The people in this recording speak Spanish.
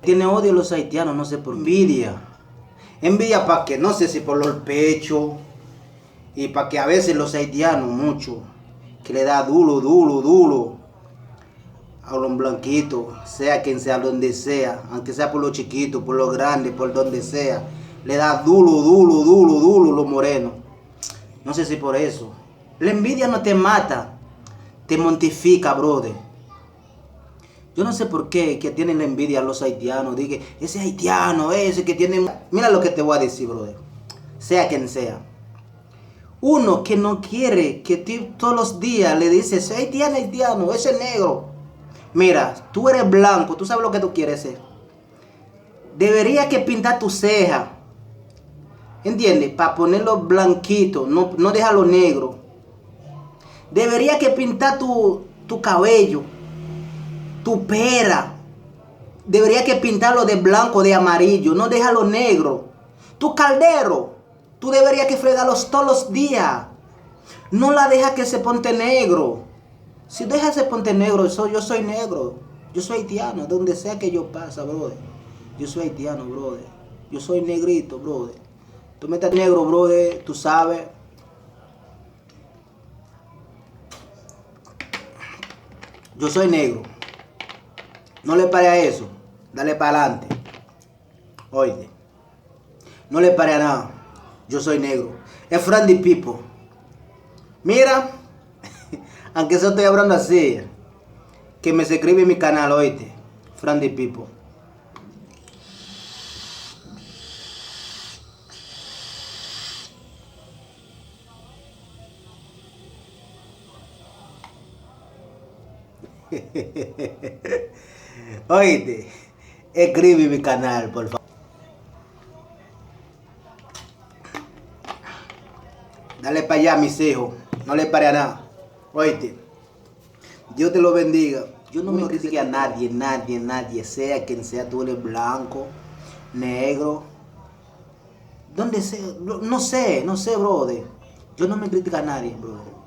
Tiene odio a los haitianos, no sé por envidia. Envidia para que, no sé si por los pechos. Y para que a veces los haitianos, mucho, que le da duro a los blanquitos, sea quien sea, donde sea, aunque sea por los chiquitos, por los grandes, por donde sea, le da duro los morenos. No sé si por eso. La envidia no te mata, te mortifica, brother. Yo no sé por qué que tienen la envidia a los haitianos. Dije, ese haitiano, ese que tiene... Mira lo que te voy a decir, brother. Sea quien sea. Uno que no quiere que todos los días le dices, haitiano, haitiano, ese negro. Mira, tú eres blanco, tú sabes lo que tú quieres ser. Debería que pintar tu ceja. ¿Entiendes? Para ponerlo blanquito, no dejarlo negro. Debería que pintar tu cabello, tu pera. Debería que pintarlo de blanco, de amarillo, no déjalo negro. Tu caldero, tú deberías que fregarlos todos los días. No la deja que se ponte negro. Si deja se ponte negro, yo soy negro. Yo soy haitiano, donde sea que yo pase, brother. Yo soy haitiano, brother. Yo soy negrito, brother. Tú metes negro, brother, tú sabes. Yo soy negro. No le pare a eso. Dale para adelante. Oye. No le pare a nada. Yo soy negro. Es friendly people. Mira. Aunque eso estoy hablando así. Que me suscribe en mi canal, oíste. Friendly people. Oíste. Escribe en mi canal, por favor. Dale para allá, mis hijos. No le pare a nada. Oíste. Dios te lo bendiga. Yo no me critico a nadie. Sea quien sea, tú eres blanco, negro. Donde sea. No sé, brother. Yo no me critico a nadie, brother.